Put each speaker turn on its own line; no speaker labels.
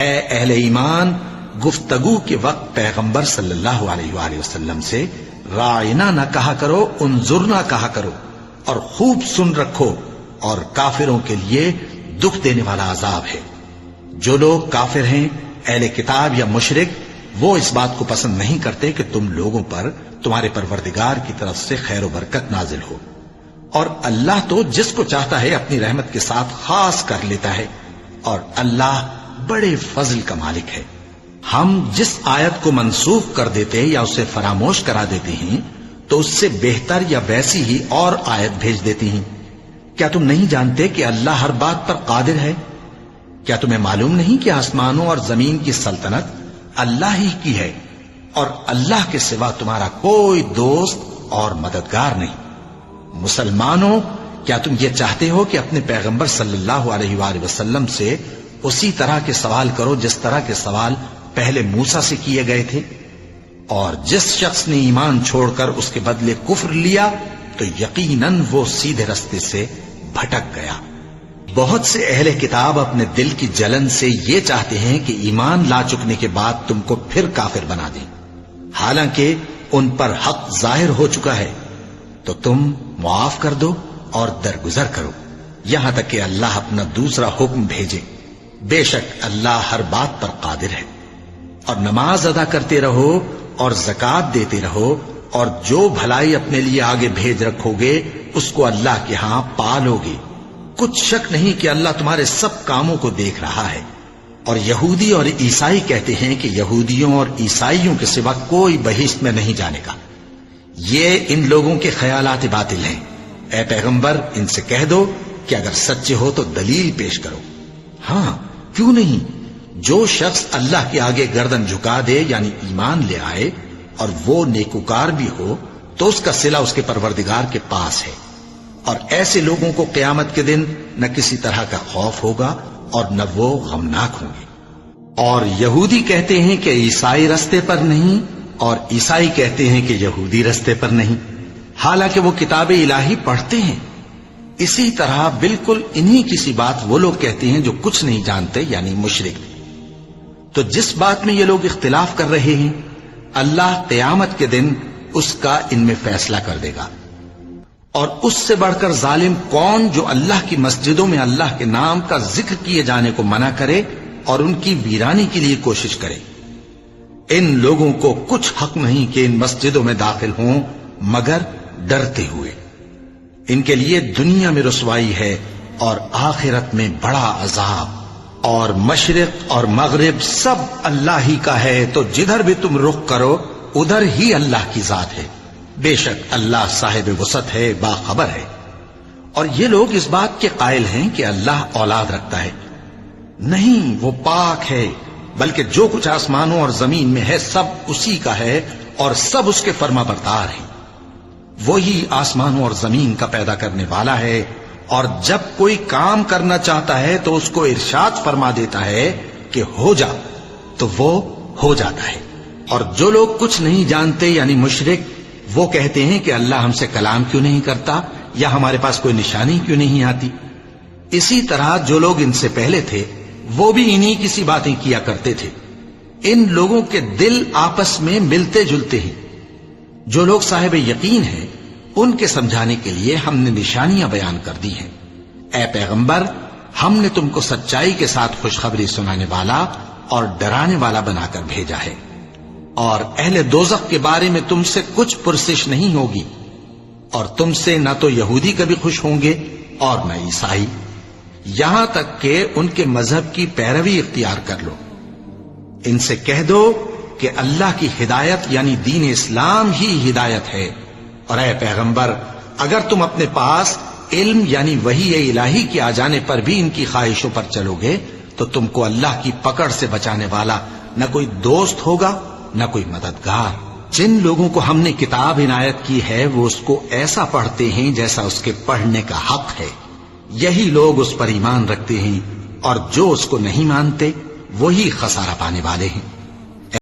اے اہل ایمان، گفتگو کے وقت پیغمبر صلی اللہ علیہ وآلہ وسلم سے رائنا نہ کہا کرو، انظرنا کہا کرو، اور خوب سن رکھو، اور کافروں کے لیے دکھ دینے والا عذاب ہے۔ جو لوگ کافر ہیں، اہل کتاب یا مشرک، وہ اس بات کو پسند نہیں کرتے کہ تم لوگوں پر تمہارے پروردگار کی طرف سے خیر و برکت نازل ہو، اور اللہ تو جس کو چاہتا ہے اپنی رحمت کے ساتھ خاص کر لیتا ہے، اور اللہ بڑے فضل کا مالک ہے۔ ہم جس آیت کو منسوخ کر دیتے یا اسے فراموش کرا دیتے ہیں تو اس سے بہتر یا ویسی ہی اور آیت بھیج دیتی ہیں۔ کیا تم نہیں جانتے کہ اللہ ہر بات پر قادر ہے؟ کیا تمہیں معلوم نہیں کہ آسمانوں اور زمین کی سلطنت اللہ ہی کی ہے، اور اللہ کے سوا تمہارا کوئی دوست اور مددگار نہیں؟ مسلمانوں، کیا تم یہ چاہتے ہو کہ اپنے پیغمبر صلی اللہ علیہ وآلہ وسلم سے اسی طرح کے سوال کرو جس طرح کے سوال پہلے موسیٰ سے کیے گئے تھے؟ اور جس شخص نے ایمان چھوڑ کر اس کے بدلے کفر لیا تو یقیناً وہ سیدھے رستے سے بھٹک گیا۔ بہت سے اہل کتاب اپنے دل کی جلن سے یہ چاہتے ہیں کہ ایمان لا چکنے کے بعد تم کو پھر کافر بنا دیں، حالانکہ ان پر حق ظاہر ہو چکا ہے، تو تم معاف کر دو اور درگزر کرو یہاں تک کہ اللہ اپنا دوسرا حکم بھیجے۔ بے شک اللہ ہر بات پر قادر ہے۔ اور نماز ادا کرتے رہو اور زکوٰۃ دیتے رہو، اور جو بھلائی اپنے لیے آگے بھیج رکھو گے اس کو اللہ کے ہاں پالو گے۔ کچھ شک نہیں کہ اللہ تمہارے سب کاموں کو دیکھ رہا ہے۔ اور یہودی اور عیسائی کہتے ہیں کہ یہودیوں اور عیسائیوں کے سوا کوئی بہشت میں نہیں جانے گا۔ یہ ان لوگوں کے خیالات باطل ہیں۔ اے پیغمبر، ان سے کہہ دو کہ اگر سچے ہو تو دلیل پیش کرو۔ ہاں، کیوں نہیں؟ جو شخص اللہ کے آگے گردن جھکا دے، یعنی ایمان لے آئے، اور وہ نیکوکار بھی ہو، تو اس کا صلہ اس کے پروردگار کے پاس ہے۔ اور ایسے لوگوں کو قیامت کے دن نہ کسی طرح کا خوف ہوگا اور نہ وہ غمناک ہوں گے۔ اور یہودی کہتے ہیں کہ عیسائی رستے پر نہیں، اور عیسائی کہتے ہیں کہ یہودی رستے پر نہیں، حالانکہ وہ کتاب الہی پڑھتے ہیں۔ اسی طرح بالکل انہی کسی بات وہ لوگ کہتے ہیں جو کچھ نہیں جانتے، یعنی مشرک۔ تو جس بات میں یہ لوگ اختلاف کر رہے ہیں، اللہ قیامت کے دن اس کا ان میں فیصلہ کر دے گا۔ اور اس سے بڑھ کر ظالم کون جو اللہ کی مسجدوں میں اللہ کے نام کا ذکر کیے جانے کو منع کرے اور ان کی ویرانی کے لیے کوشش کرے؟ ان لوگوں کو کچھ حق نہیں کہ ان مسجدوں میں داخل ہوں مگر ڈرتے ہوئے۔ ان کے لیے دنیا میں رسوائی ہے اور آخرت میں بڑا عذاب۔ اور مشرق اور مغرب سب اللہ ہی کا ہے، تو جدھر بھی تم رخ کرو ادھر ہی اللہ کی ذات ہے۔ بے شک اللہ صاحب وسعت ہے، باخبر ہے۔ اور یہ لوگ اس بات کے قائل ہیں کہ اللہ اولاد رکھتا ہے۔ نہیں، وہ پاک ہے، بلکہ جو کچھ آسمانوں اور زمین میں ہے سب اسی کا ہے، اور سب اس کے فرما بردار ہیں۔ وہی آسمانوں اور زمین کا پیدا کرنے والا ہے، اور جب کوئی کام کرنا چاہتا ہے تو اس کو ارشاد فرما دیتا ہے کہ ہو جا، تو وہ ہو جاتا ہے۔ اور جو لوگ کچھ نہیں جانتے، یعنی مشرک، وہ کہتے ہیں کہ اللہ ہم سے کلام کیوں نہیں کرتا، یا ہمارے پاس کوئی نشانی کیوں نہیں آتی۔ اسی طرح جو لوگ ان سے پہلے تھے وہ بھی انہی کسی باتیں کیا کرتے تھے۔ ان لوگوں کے دل آپس میں ملتے جلتے ہیں۔ جو لوگ صاحب یقین ہیں ان کے سمجھانے کے لیے ہم نے نشانیاں بیان کر دی ہیں۔ اے پیغمبر، ہم نے تم کو سچائی کے ساتھ خوشخبری سنانے والا اور ڈرانے والا بنا کر بھیجا ہے۔ اور اہل دوزخ کے بارے میں تم سے کچھ پرسش نہیں ہوگی، اور تم سے نہ تو یہودی کبھی خوش ہوں گے اور نہ عیسائی، یہاں تک کہ ان کے مذہب کی پیروی اختیار کر لو۔ ان سے کہہ دو کہ اللہ کی ہدایت یعنی دین اسلام ہی ہدایت ہے۔ اور اے پیغمبر، اگر تم اپنے پاس علم یعنی وحی الہی کے آ جانے پر بھی ان کی خواہشوں پر چلو گے تو تم کو اللہ کی پکڑ سے بچانے والا نہ کوئی دوست ہوگا نہ کوئی مددگار۔ جن لوگوں کو ہم نے کتاب عنایت کی ہے وہ اس کو ایسا پڑھتے ہیں جیسا اس کے پڑھنے کا حق ہے، یہی لوگ اس پر ایمان رکھتے ہیں، اور جو اس کو نہیں مانتے وہی خسارہ پانے والے ہیں۔